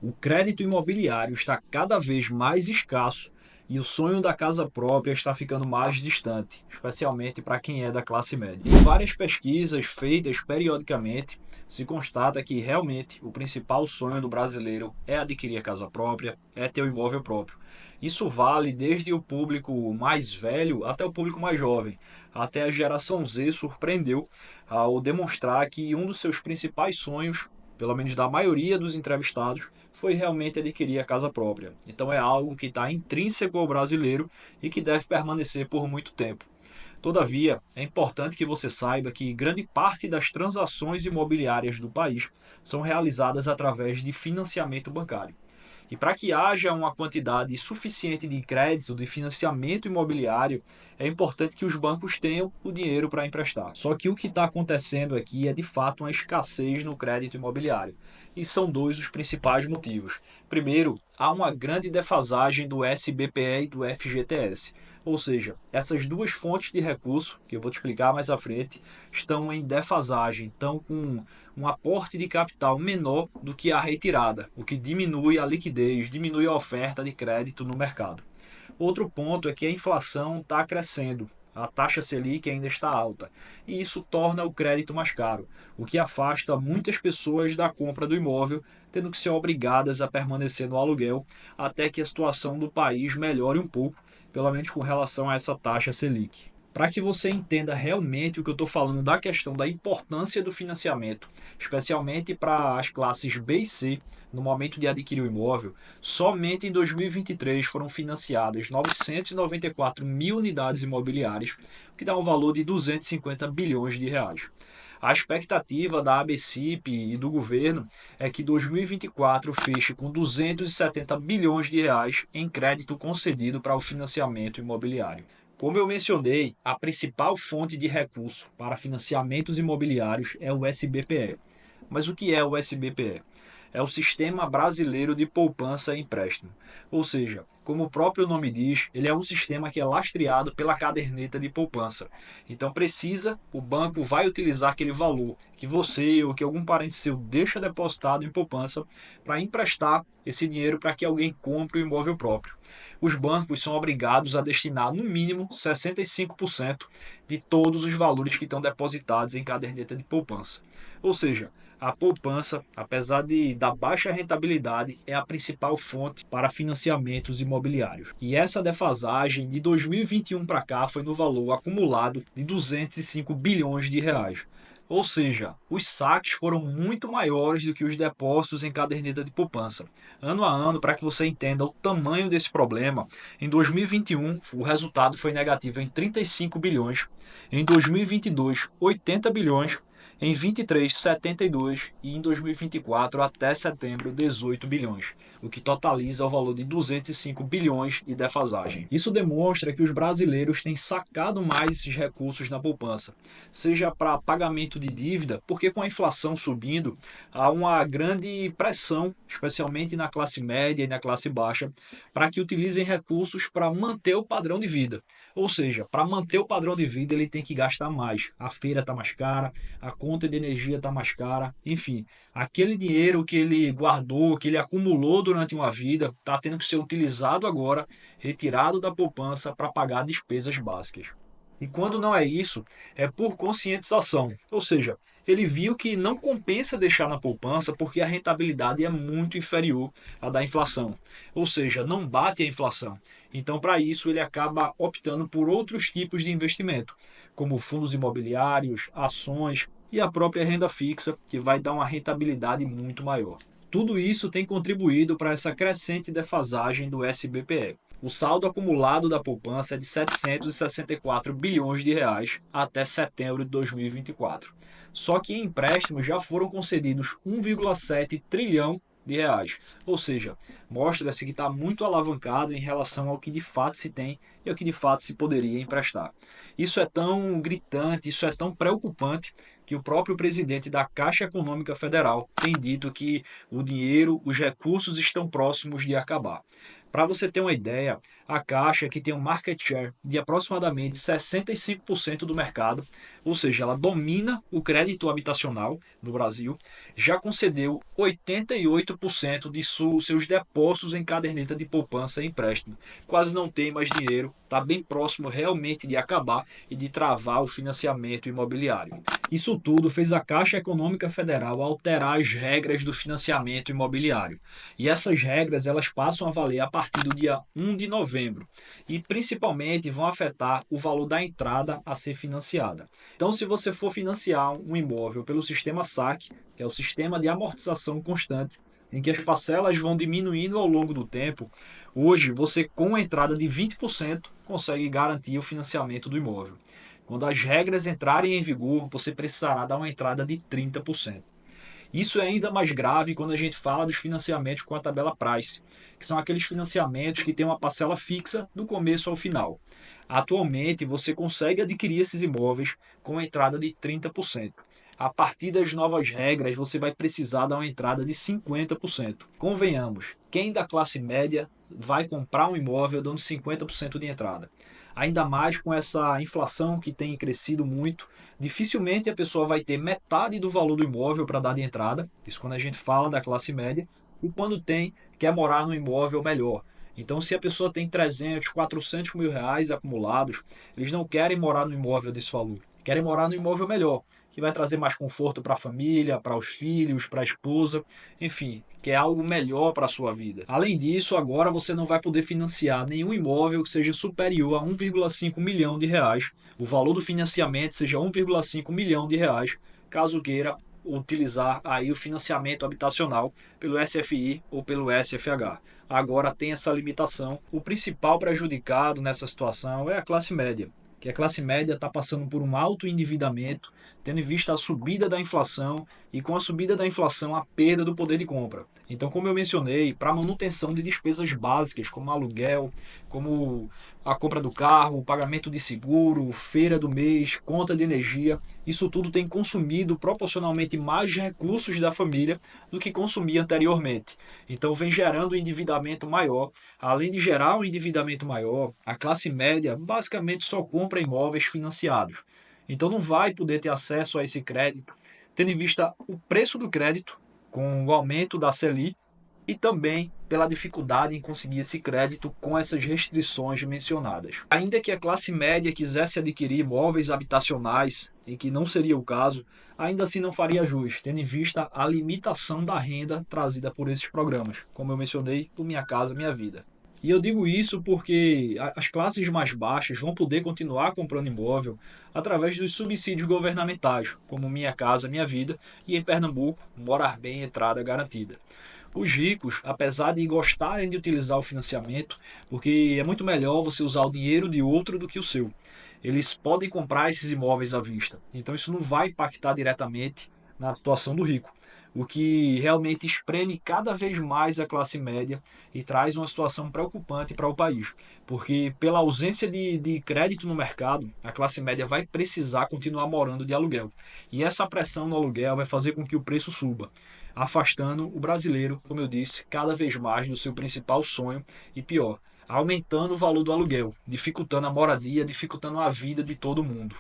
O crédito imobiliário está cada vez mais escasso e o sonho da casa própria está ficando mais distante, especialmente para quem é da classe média. Em várias pesquisas feitas periodicamente, se constata que realmente o principal sonho do brasileiro é adquirir a casa própria, é ter o imóvel próprio. Isso vale desde o público mais velho até o público mais jovem. Até a geração Z surpreendeu ao demonstrar que um dos seus principais sonhos, pelo menos da maioria dos entrevistados, foi realmente adquirir a casa própria. Então é algo que está intrínseco ao brasileiro e que deve permanecer por muito tempo. Todavia, é importante que você saiba que grande parte das transações imobiliárias do país são realizadas através de financiamento bancário. E para que haja uma quantidade suficiente de crédito, de financiamento imobiliário, é importante que os bancos tenham o dinheiro para emprestar. Só que o que está acontecendo aqui é de fato uma escassez no crédito imobiliário. E são dois os principais motivos. Primeiro, há uma grande defasagem do SBPE e do FGTS. Ou seja, essas duas fontes de recurso, que eu vou te explicar mais à frente, estão em defasagem, estão com um aporte de capital menor do que a retirada, o que diminui a liquidez, diminui a oferta de crédito no mercado. Outro ponto é que a inflação está crescendo, a taxa Selic ainda está alta, e isso torna o crédito mais caro, o que afasta muitas pessoas da compra do imóvel, tendo que ser obrigadas a permanecer no aluguel até que a situação do país melhore um pouco, pelo menos com relação a essa taxa Selic. Para que você entenda realmente o que eu estou falando da questão da importância do financiamento, especialmente para as classes B e C, no momento de adquirir o imóvel, somente em 2023 foram financiadas 994 mil unidades imobiliárias, o que dá um valor de 250 bilhões de reais. A expectativa da ABCIP e do governo é que 2024 feche com 270 bilhões de reais em crédito concedido para o financiamento imobiliário. Como eu mencionei, a principal fonte de recurso para financiamentos imobiliários é o SBPE. Mas o que é o SBPE? É o Sistema Brasileiro de Poupança e Empréstimo. Ou seja, como o próprio nome diz, ele é um sistema que é lastreado pela caderneta de poupança. Então o banco vai utilizar aquele valor que você ou que algum parente seu deixa depositado em poupança para emprestar esse dinheiro para que alguém compre o imóvel próprio. Os bancos são obrigados a destinar no mínimo 65% de todos os valores que estão depositados em caderneta de poupança. Ou seja, a poupança, apesar da baixa rentabilidade, é a principal fonte para financiamentos imobiliários. E essa defasagem de 2021 para cá foi no valor acumulado de 205 bilhões de reais. Ou seja, os saques foram muito maiores do que os depósitos em caderneta de poupança. Ano a ano, para que você entenda o tamanho desse problema, em 2021 o resultado foi negativo em 35 bilhões, em 2022 80 bilhões, em 23, 72 e em 2024 até setembro 18 bilhões, o que totaliza o valor de 205 bilhões de defasagem. Isso demonstra que os brasileiros têm sacado mais esses recursos na poupança, seja para pagamento de dívida, porque com a inflação subindo, há uma grande pressão, especialmente na classe média e na classe baixa, para que utilizem recursos para manter o padrão de vida. Ou seja, para manter o padrão de vida, ele tem que gastar mais. A feira está mais cara, a conta de energia está mais cara, enfim, aquele dinheiro que ele guardou, que ele acumulou durante uma vida, está tendo que ser utilizado agora, retirado da poupança para pagar despesas básicas. E quando não é isso, é por conscientização. Ou seja, ele viu que não compensa deixar na poupança porque a rentabilidade é muito inferior à da inflação. Ou seja, não bate a inflação. Então, para isso, ele acaba optando por outros tipos de investimento, como fundos imobiliários, ações e a própria renda fixa, que vai dar uma rentabilidade muito maior. Tudo isso tem contribuído para essa crescente defasagem do SBPE. O saldo acumulado da poupança é de 764 bilhões de reais até setembro de 2024. Só que em empréstimos já foram concedidos 1,7 trilhão de reais. Ou seja, mostra-se que está muito alavancado em relação ao que de fato se tem e ao que de fato se poderia emprestar. Isso é tão gritante, isso é tão preocupante que o próprio presidente da Caixa Econômica Federal tem dito que o dinheiro, os recursos estão próximos de acabar. Para você ter uma ideia, a Caixa, que tem um market share de aproximadamente 65% do mercado, ou seja, ela domina o crédito habitacional no Brasil, já concedeu 88% de seus depósitos em caderneta de poupança e empréstimo. Quase não tem mais dinheiro, está bem próximo realmente de acabar e de travar o financiamento imobiliário. Isso tudo fez a Caixa Econômica Federal alterar as regras do financiamento imobiliário. E essas regras elas passam a valer a partir do dia 1 de novembro e principalmente vão afetar o valor da entrada a ser financiada. Então, se você for financiar um imóvel pelo sistema SAC, que é o sistema de amortização constante, em que as parcelas vão diminuindo ao longo do tempo, hoje você com a entrada de 20% consegue garantir o financiamento do imóvel. Quando as regras entrarem em vigor, você precisará dar uma entrada de 30%. Isso é ainda mais grave quando a gente fala dos financiamentos com a tabela Price, que são aqueles financiamentos que têm uma parcela fixa do começo ao final. Atualmente, você consegue adquirir esses imóveis com a entrada de 30%. A partir das novas regras, você vai precisar dar uma entrada de 50%. Convenhamos, quem da classe média vai comprar um imóvel dando 50% de entrada? Ainda mais com essa inflação que tem crescido muito, dificilmente a pessoa vai ter metade do valor do imóvel para dar de entrada, isso quando a gente fala da classe média, e quando tem, quer morar num imóvel melhor. Então, se a pessoa tem 300, 400 mil reais acumulados, eles não querem morar no imóvel desse valor, querem morar no imóvel melhor, que vai trazer mais conforto para a família, para os filhos, para a esposa, enfim, que é algo melhor para a sua vida. Além disso, agora você não vai poder financiar nenhum imóvel que seja superior a 1,5 milhão de reais. O valor do financiamento seja 1,5 milhão de reais, caso queira utilizar aí o financiamento habitacional pelo SFI ou pelo SFH. Agora tem essa limitação. O principal prejudicado nessa situação é a classe média, que a classe média está passando por um alto endividamento, tendo em vista a subida da inflação e com a subida da inflação a perda do poder de compra. Então, como eu mencionei, para a manutenção de despesas básicas, como aluguel, como a compra do carro, o pagamento de seguro, feira do mês, conta de energia, isso tudo tem consumido proporcionalmente mais recursos da família do que consumia anteriormente. Então, vem gerando um endividamento maior. Além de gerar um endividamento maior, a classe média basicamente só compra imóveis financiados. Então, não vai poder ter acesso a esse crédito, tendo em vista o preço do crédito, com o aumento da Selic, e também pela dificuldade em conseguir esse crédito com essas restrições mencionadas. Ainda que a classe média quisesse adquirir imóveis habitacionais, em que não seria o caso, ainda assim não faria jus, tendo em vista a limitação da renda trazida por esses programas, como eu mencionei, do Minha Casa Minha Vida. E eu digo isso porque as classes mais baixas vão poder continuar comprando imóvel através dos subsídios governamentais, como Minha Casa Minha Vida e em Pernambuco, Morar Bem Entrada Garantida. Os ricos, apesar de gostarem de utilizar o financiamento, porque é muito melhor você usar o dinheiro de outro do que o seu, eles podem comprar esses imóveis à vista. Então isso não vai impactar diretamente na atuação do rico, o que realmente espreme cada vez mais a classe média e traz uma situação preocupante para o país, porque pela ausência de crédito no mercado, a classe média vai precisar continuar morando de aluguel. E essa pressão no aluguel vai fazer com que o preço suba, afastando o brasileiro, como eu disse, cada vez mais do seu principal sonho e pior, aumentando o valor do aluguel, dificultando a moradia, dificultando a vida de todo mundo.